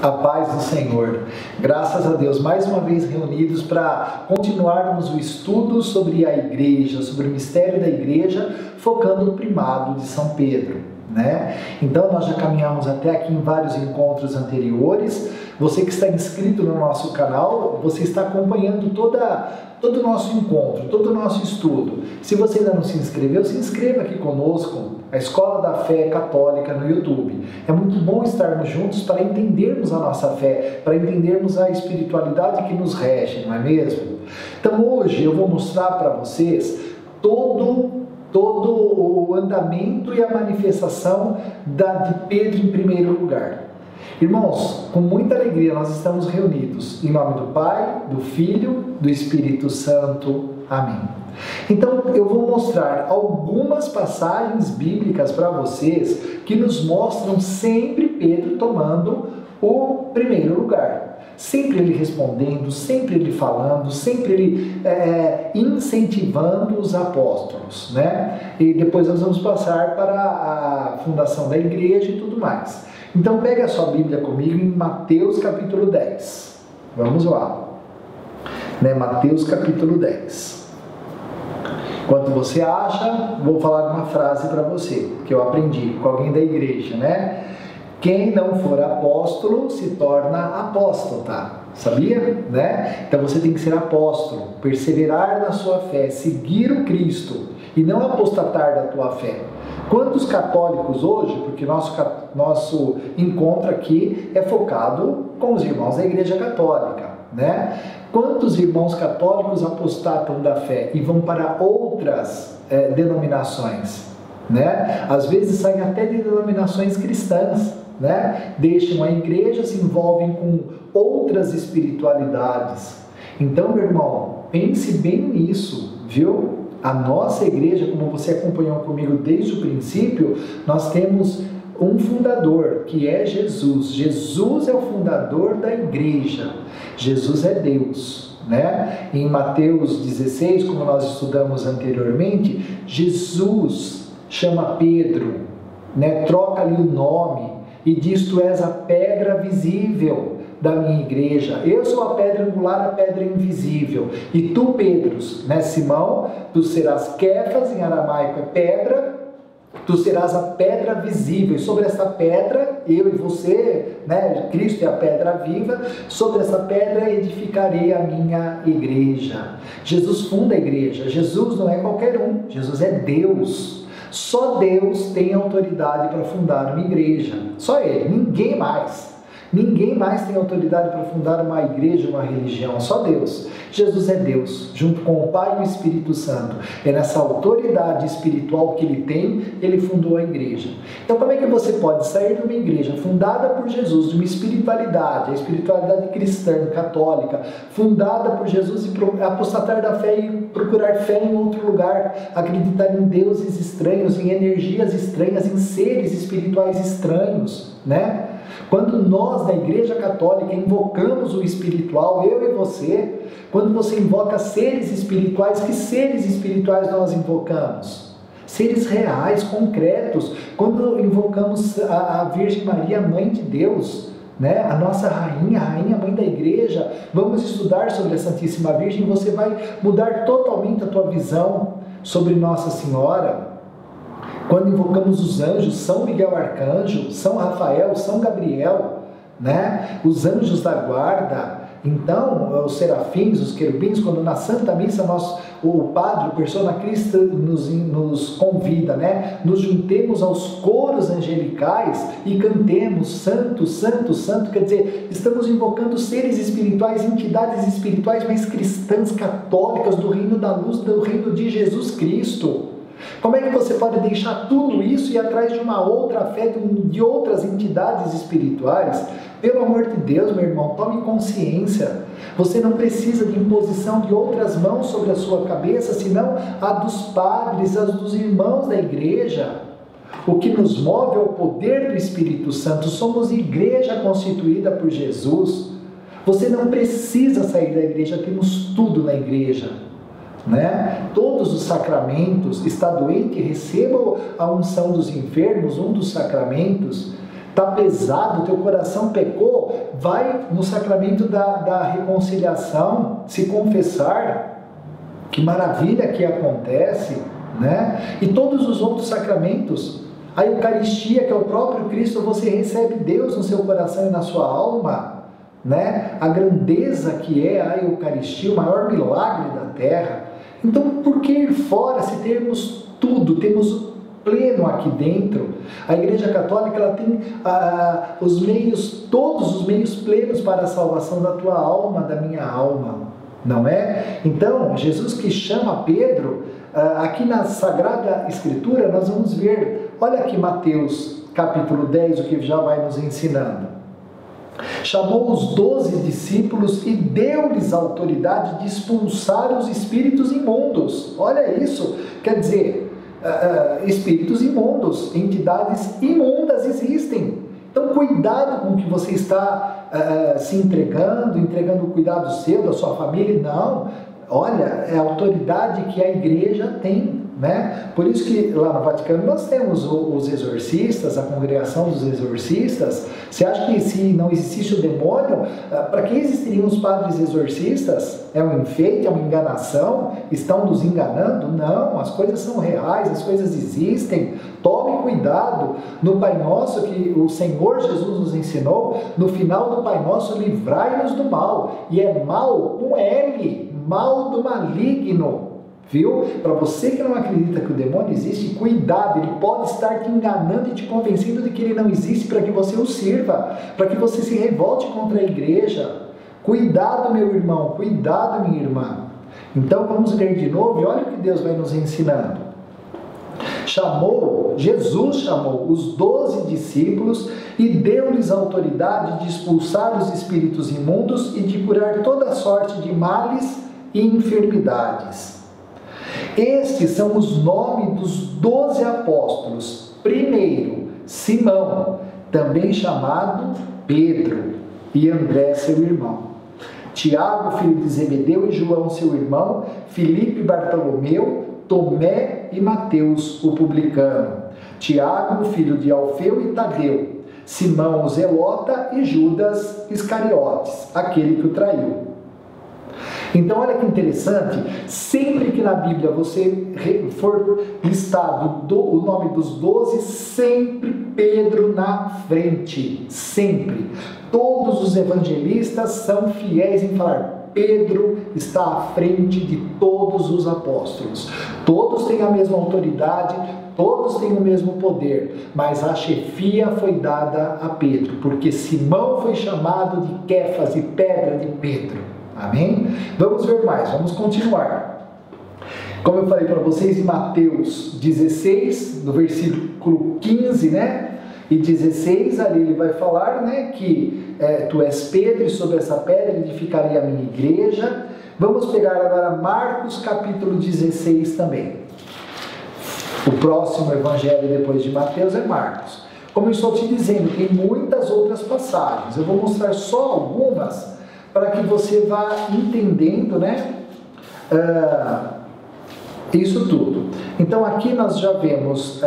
A paz do Senhor. Graças a Deus, mais uma vez reunidos para continuarmos o estudo sobre a igreja, sobre o mistério da igreja, focando no primado de São Pedro, né? Então nós já caminhamos até aqui em vários encontros anteriores. Você que está inscrito no nosso canal, você está acompanhando todo o nosso encontro, todo o nosso estudo. Se você ainda não se inscreveu, se inscreva aqui conosco, a Escola da Fé Católica no YouTube. É muito bom estarmos juntos para entendermos a nossa fé, para entendermos a espiritualidade que nos rege, não é mesmo? Então hoje eu vou mostrar para vocês todo o andamento e a manifestação de Pedro em primeiro lugar. Irmãos, com muita alegria nós estamos reunidos em nome do Pai, do Filho, do Espírito Santo. Amém. Então eu vou mostrar algumas passagens bíblicas para vocês que nos mostram sempre Pedro tomando o primeiro lugar. Sempre ele respondendo, sempre ele falando, sempre ele incentivando os apóstolos, né? E depois nós vamos passar para a fundação da igreja e tudo mais. Então pegue a sua Bíblia comigo em Mateus capítulo 10. Vamos lá. Né? Mateus capítulo 10. Enquanto você acha, vou falar uma frase para você, que eu aprendi com alguém da igreja, né? Quem não for apóstolo se torna apóstata, sabia? Né? Então você tem que ser apóstolo, perseverar na sua fé, seguir o Cristo e não apostatar da tua fé. Quantos católicos hoje, porque nosso encontro aqui é focado com os irmãos da Igreja Católica, né? Quantos irmãos católicos apostatam da fé e vão para outras denominações, né? Às vezes saem até de denominações cristãs, né? Deixam a igreja, se envolvem com outras espiritualidades. Então, meu irmão, pense bem nisso, viu? A nossa igreja, como você acompanhou comigo desde o princípio, nós temos um fundador, que é Jesus. Jesus é o fundador da igreja. Jesus é Deus, né? Em Mateus 16, como nós estudamos anteriormente, Jesus chama Pedro, né? Troca ali o nome e diz: tu és a pedra visível da minha igreja, eu sou a pedra angular, a pedra invisível, e tu, Pedro, né, Simão, tu serás Kefas, em aramaico é pedra, tu serás a pedra visível, e sobre essa pedra, eu e você, né, Cristo é a pedra viva, sobre essa pedra edificarei a minha igreja. Jesus funda a igreja. Jesus não é qualquer um, Jesus é Deus. Só Deus tem autoridade para fundar uma igreja, só Ele, ninguém mais. Ninguém mais tem autoridade para fundar uma igreja, uma religião, só Deus. Jesus é Deus, junto com o Pai e o Espírito Santo. É nessa autoridade espiritual que Ele tem, Ele fundou a igreja. Então como é que você pode sair de uma igreja fundada por Jesus, de uma espiritualidade, a espiritualidade cristã, católica, fundada por Jesus, e apostatar da fé e procurar fé em outro lugar, acreditar em deuses estranhos, em energias estranhas, em seres espirituais estranhos, né? Quando nós, da Igreja Católica, invocamos o espiritual, eu e você, quando você invoca seres espirituais, que seres espirituais nós invocamos? Seres reais, concretos. Quando invocamos a Virgem Maria, Mãe de Deus, né? A nossa rainha, a rainha mãe da igreja, vamos estudar sobre a Santíssima Virgem, e você vai mudar totalmente a tua visão sobre Nossa Senhora. Quando invocamos os anjos, São Miguel Arcanjo, São Rafael, São Gabriel, né? Os anjos da guarda, então os serafins, os querubins, quando na Santa Missa o Padre, o Persona Christi, nos convida, né? Nos juntemos aos coros angelicais e cantemos Santo, Santo, Santo, quer dizer, estamos invocando seres espirituais, entidades espirituais, mas cristãs, católicas, do reino da luz, do reino de Jesus Cristo. Como é que você pode deixar tudo isso e ir atrás de uma outra fé, de outras entidades espirituais? Pelo amor de Deus, meu irmão, tome consciência. Você não precisa de imposição de outras mãos sobre a sua cabeça, senão a dos padres, a dos irmãos da igreja. O que nos move é o poder do Espírito Santo. Somos igreja constituída por Jesus. Você não precisa sair da igreja, temos tudo na igreja. Né? Todos os sacramentos. Está doente, receba a unção dos enfermos, um dos sacramentos. está pesado, teu coração pecou, vai no sacramento da reconciliação, se confessar, que maravilha que acontece, né? E todos os outros sacramentos, a Eucaristia, que é o próprio Cristo, você recebe Deus no seu coração e na sua alma, né? A grandeza que é a Eucaristia, o maior milagre da terra. Então, por que ir fora se temos tudo, temos pleno aqui dentro? A Igreja Católica, ela tem os meios, todos os meios plenos para a salvação da tua alma, da minha alma, não é? Então, Jesus que chama Pedro, aqui na Sagrada Escritura, nós vamos ver, olha aqui Mateus capítulo 10, o que já vai nos ensinando. Chamou os 12 discípulos e deu-lhes a autoridade de expulsar os espíritos imundos. Olha isso, quer dizer, espíritos imundos, entidades imundas existem. Então cuidado com o que você está se entregando o cuidado seu, da sua família. Não, olha, é a autoridade que a igreja tem, né? Por isso que lá no Vaticano nós temos os exorcistas, a congregação dos exorcistas. Você acha que se não existisse o demônio, para que existiriam os padres exorcistas? É um enfeite, é uma enganação? Estão nos enganando? Não, as coisas são reais, as coisas existem. Tome cuidado. No Pai Nosso, que o Senhor Jesus nos ensinou, no final do Pai Nosso, livrai-nos do mal. E é mal com L, mal do maligno. Viu? Para você que não acredita que o demônio existe, cuidado, ele pode estar te enganando e te convencendo de que ele não existe para que você o sirva, para que você se revolte contra a igreja. Cuidado, meu irmão, cuidado, minha irmã. Então vamos ler de novo e olha o que Deus vai nos ensinando. Jesus chamou os 12 discípulos e deu-lhes a autoridade de expulsar os espíritos imundos e de curar toda sorte de males e enfermidades. Estes são os nomes dos 12 apóstolos. Primeiro, Simão, também chamado Pedro, e André, seu irmão. Tiago, filho de Zebedeu, e João, seu irmão. Filipe, Bartolomeu, Tomé e Mateus, o publicano. Tiago, filho de Alfeu e Tadeu. Simão, o zelota, e Judas Iscariotes, aquele que o traiu. Então, olha que interessante, sempre que na Bíblia você for listado o nome dos 12, sempre Pedro na frente, sempre. Todos os evangelistas são fiéis em falar, Pedro está à frente de todos os apóstolos. Todos têm a mesma autoridade, todos têm o mesmo poder, mas a chefia foi dada a Pedro, porque Simão foi chamado de Quefas, e pedra de Pedro. Amém? Vamos ver mais, vamos continuar. Como eu falei para vocês, em Mateus 16, no versículo 15, né? E 16, ali ele vai falar, né? Que tu és Pedro, e sobre essa pedra edificarei a minha igreja. Vamos pegar agora Marcos capítulo 16 também. O próximo evangelho depois de Mateus é Marcos. Como eu estou te dizendo, tem muitas outras passagens. Eu vou mostrar só algumas para que você vá entendendo, né, isso tudo. Então aqui nós já vemos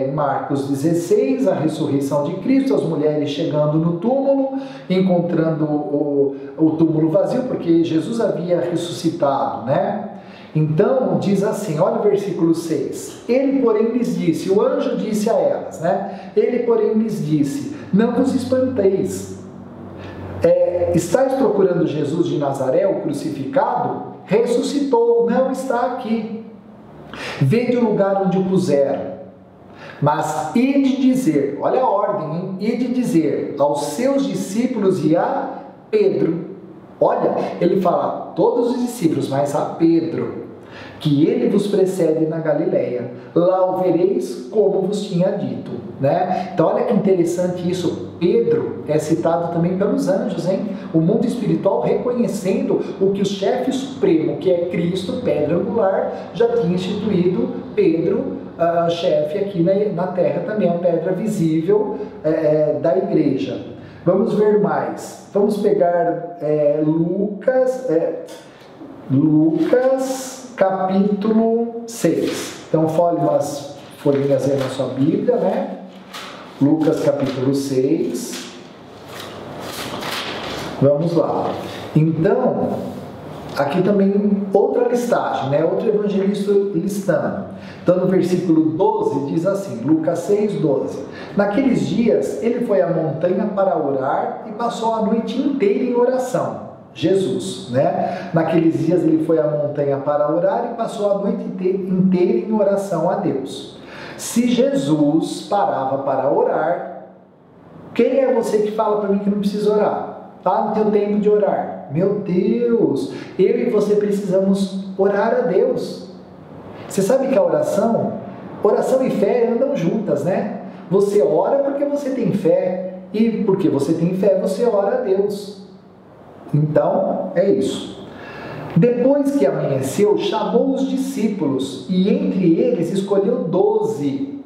em Marcos 16 a ressurreição de Cristo, as mulheres chegando no túmulo, encontrando o túmulo vazio, porque Jesus havia ressuscitado, né? Então diz assim, olha o versículo 6. Ele, porém, lhes disse, o anjo disse a elas, né? Ele, porém, lhes disse, não vos espanteis. Estais procurando Jesus de Nazaré, o crucificado? Ressuscitou, não está aqui. Vede o lugar onde o puseram. Mas ide dizer, olha a ordem, hein? Ide dizer aos seus discípulos e a Pedro. Olha, ele fala todos os discípulos, mas a Pedro, que ele vos precede na Galileia. Lá o vereis como vos tinha dito, né? Então olha que interessante isso. Pedro é citado também pelos anjos, hein? O mundo espiritual reconhecendo o que o chefe supremo, que é Cristo, pedra angular, já tinha instituído Pedro, chefe aqui na terra também, a pedra visível da igreja. Vamos ver mais. Vamos pegar Lucas capítulo 6. Então, folhe umas folhinhas aí na sua Bíblia, né? Lucas capítulo 6. Vamos lá. Então, aqui também outra listagem, né? Outro evangelista listando. Então, no versículo 12 diz assim, Lucas 6, 12. Naqueles dias, ele foi à montanha para orar e passou a noite inteira em oração. Jesus, né? Naqueles dias, ele foi à montanha para orar e passou a noite inteira em oração a Deus. Se Jesus parava para orar, quem é você que fala para mim que não precisa orar? Tá no teu tempo de orar. Meu Deus, eu e você precisamos orar a Deus. Você sabe que a oração e fé andam juntas, né? Você ora porque você tem fé, e porque você tem fé, você ora a Deus. Então, é isso. Depois que amanheceu, chamou os discípulos, e entre eles escolheu 12,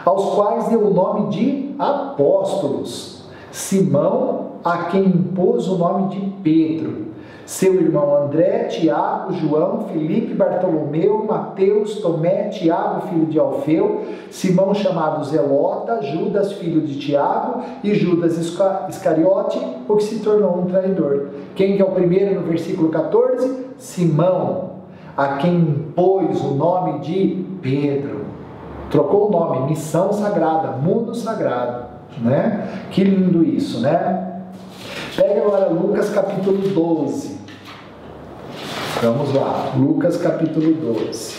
aos quais deu o nome de apóstolos. Simão, a quem impôs o nome de Pedro, seu irmão André, Tiago, João, Filipe, Bartolomeu, Mateus, Tomé, Tiago, filho de Alfeu, Simão chamado Zelota, Judas, filho de Tiago, e Judas Iscariote, o que se tornou um traidor. Quem que é o primeiro no versículo 14? Simão, a quem impôs o nome de Pedro. Trocou o nome, missão sagrada, mundo sagrado, né? Que lindo isso, né? Pega agora Lucas capítulo 12. Vamos lá, Lucas capítulo 12.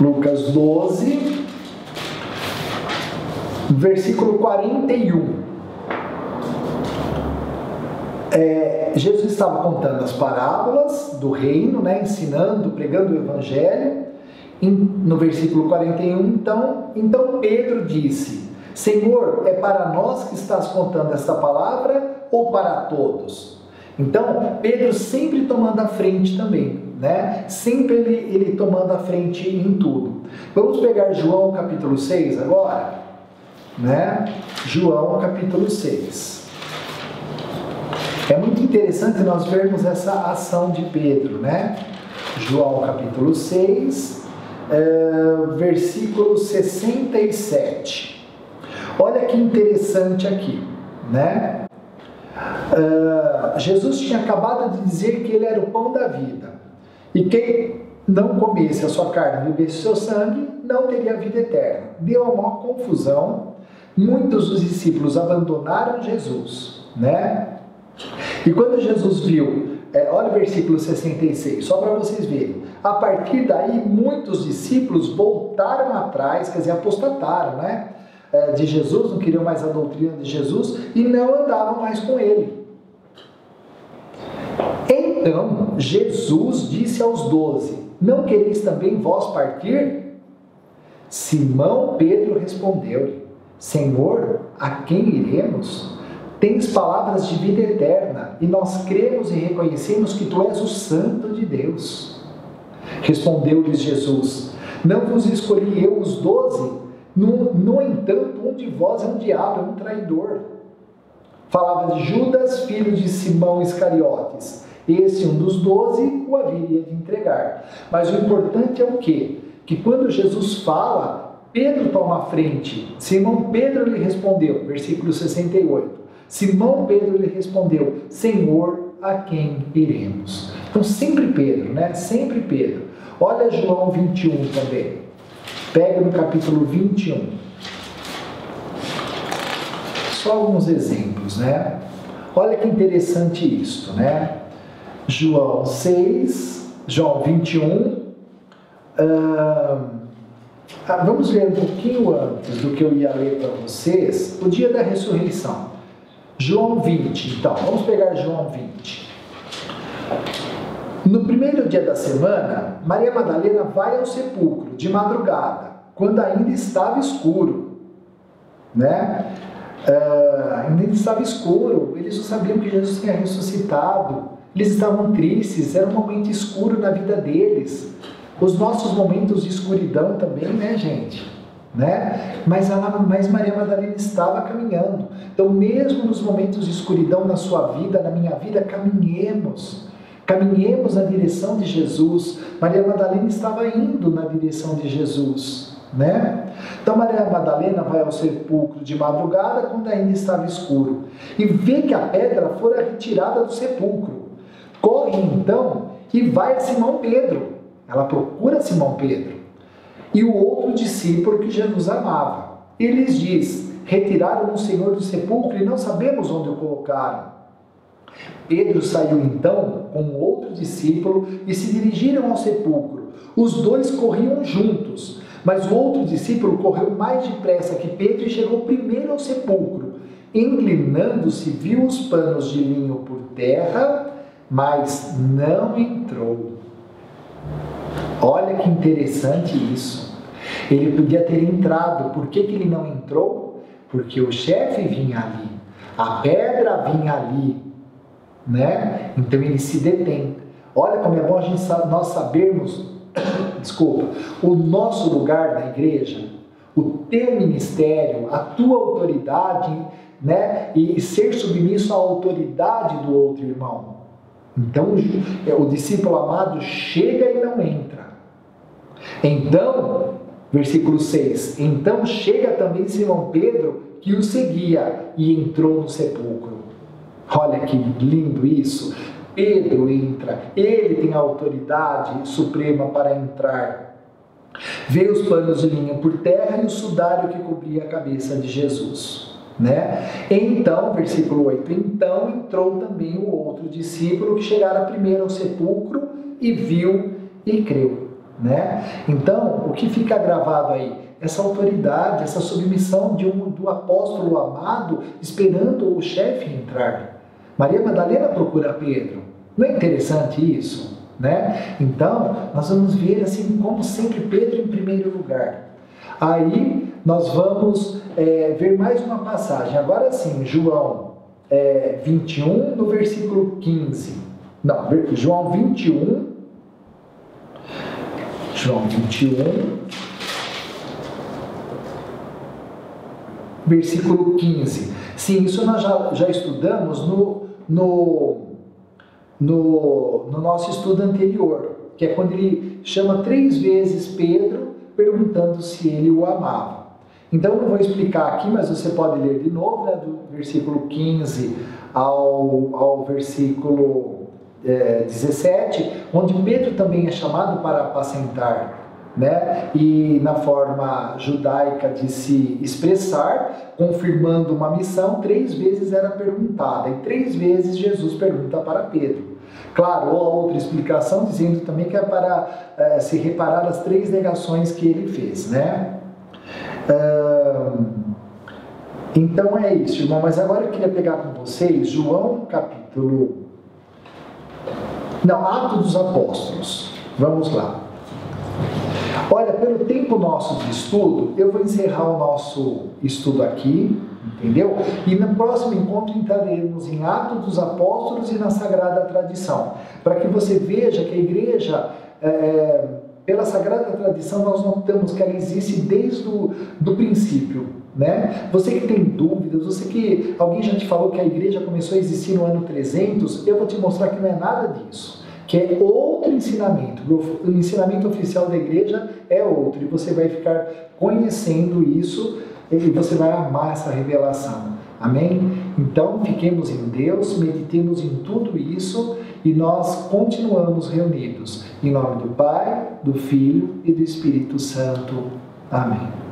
Lucas 12, versículo 41. Jesus estava contando as parábolas do reino, né, ensinando, pregando o evangelho. No versículo 41, então Pedro disse: Senhor, é para nós que estás contando esta palavra ou para todos? Então, Pedro sempre tomando a frente também, né? Sempre ele tomando a frente em tudo. Vamos pegar João capítulo 6 agora, né? João capítulo 6. É muito interessante nós vermos essa ação de Pedro, né? João capítulo 6, versículo 67. Olha que interessante aqui, né? Jesus tinha acabado de dizer que ele era o pão da vida. E quem não comesse a sua carne e bebesse o seu sangue, não teria vida eterna. Deu uma maior confusão. Muitos dos discípulos abandonaram Jesus, né? E quando Jesus viu, olha o versículo 66, só para vocês verem. A partir daí, muitos discípulos voltaram atrás, quer dizer, apostataram, né? De Jesus, não queriam mais a doutrina de Jesus e não andavam mais com ele. Então, Jesus disse aos 12, não quereis também vós partir? Simão Pedro respondeu-lhe, Senhor, a quem iremos? Tens palavras de vida eterna e nós cremos e reconhecemos que tu és o Santo de Deus. Respondeu-lhes Jesus, não vos escolhi eu os 12? No entanto, um de vós é um diabo, é um traidor. Falava de Judas, filho de Simão Iscariotes. Esse, um dos 12, o haveria de entregar. Mas o importante é o quê? Que quando Jesus fala, Pedro toma a frente. Simão Pedro lhe respondeu, versículo 68. Simão Pedro lhe respondeu, Senhor, a quem iremos? Então sempre Pedro, né? Sempre Pedro. Olha João 21 também. Pega no capítulo 21. Só alguns exemplos, né? Olha que interessante isso, né? João 6, João 21. Vamos ler um pouquinho antes do que eu ia ler para vocês. O dia da ressurreição. João 20, então. Vamos pegar João 20. No primeiro dia da semana, Maria Madalena vai ao sepulcro de madrugada, quando ainda estava escuro, né? Ainda estava escuro, eles não sabiam que Jesus tinha ressuscitado, eles estavam tristes, era um momento escuro na vida deles. Os nossos momentos de escuridão também, né, gente? Né? Mas Maria Madalena estava caminhando. Então, mesmo nos momentos de escuridão na sua vida, na minha vida, caminhemos na direção de Jesus. Maria Madalena estava indo na direção de Jesus, né? Então Maria Madalena vai ao sepulcro de madrugada, quando ainda estava escuro, e vê que a pedra fora retirada do sepulcro. Corre então e vai a Simão Pedro. Ela procura Simão Pedro e o outro discípulo que Jesus amava. E lhes diz: retiraram o Senhor do sepulcro e não sabemos onde o colocaram. Pedro saiu então com o outro discípulo e se dirigiram ao sepulcro. Os dois corriam juntos, mas o outro discípulo correu mais depressa que Pedro e chegou primeiro ao sepulcro. Inclinando-se, viu os panos de linho por terra, mas não entrou. Olha que interessante isso. Ele podia ter entrado. Por que ele não entrou? Porque o chefe vinha ali, a pedra vinha ali, né? Então ele se detém. Olha como é bom nós sabermos, o nosso lugar na igreja, o teu ministério, a tua autoridade, né? E ser submisso à autoridade do outro irmão. Então o discípulo amado chega e não entra. Então, versículo 6, então chega também Simão Pedro, que o seguia, e entrou no sepulcro. Olha que lindo isso. Pedro entra, ele tem a autoridade suprema para entrar. Vê os panos de linho por terra e o sudário que cobria a cabeça de Jesus, né? Então, versículo 8, então entrou também o outro discípulo que chegara primeiro ao sepulcro e viu e creu, né? Então, o que fica gravado aí? Essa autoridade, essa submissão do apóstolo amado esperando o chefe entrar. Maria Madalena procura Pedro. Não é interessante isso, né? Então, nós vamos ver assim, como sempre, Pedro em primeiro lugar. Aí, nós vamos ver mais uma passagem. Agora sim, João 21, no versículo 15. Não, João 21. João 21, versículo 15. Sim, isso nós já estudamos no nosso estudo anterior, que é quando ele chama 3 vezes Pedro, perguntando se ele o amava. Então, eu não vou explicar aqui, mas você pode ler de novo, né, do versículo 15 ao versículo 17, onde Pedro também é chamado para apacentar, né? E na forma judaica de se expressar, confirmando uma missão, 3 vezes era perguntada, e 3 vezes Jesus pergunta para Pedro. Claro, ou a outra explicação dizendo também que é para se reparar as 3 negações que ele fez, né? Então é isso, irmão, mas agora eu queria pegar com vocês João capítulo... Não, Atos dos Apóstolos. Vamos lá. Olha, pelo tempo nosso de estudo, eu vou encerrar o nosso estudo aqui, entendeu? E no próximo encontro entraremos em Atos dos Apóstolos e na Sagrada Tradição, para que você veja que a igreja, pela Sagrada Tradição, nós notamos que ela existe desde do princípio, né? Você que tem dúvidas, alguém já te falou que a igreja começou a existir no ano 300, eu vou te mostrar que não é nada disso. Que é outro ensinamento. O ensinamento oficial da igreja é outro. E você vai ficar conhecendo isso e você vai amar essa revelação. Amém? Então, fiquemos em Deus, meditemos em tudo isso e nós continuamos reunidos. Em nome do Pai, do Filho e do Espírito Santo. Amém.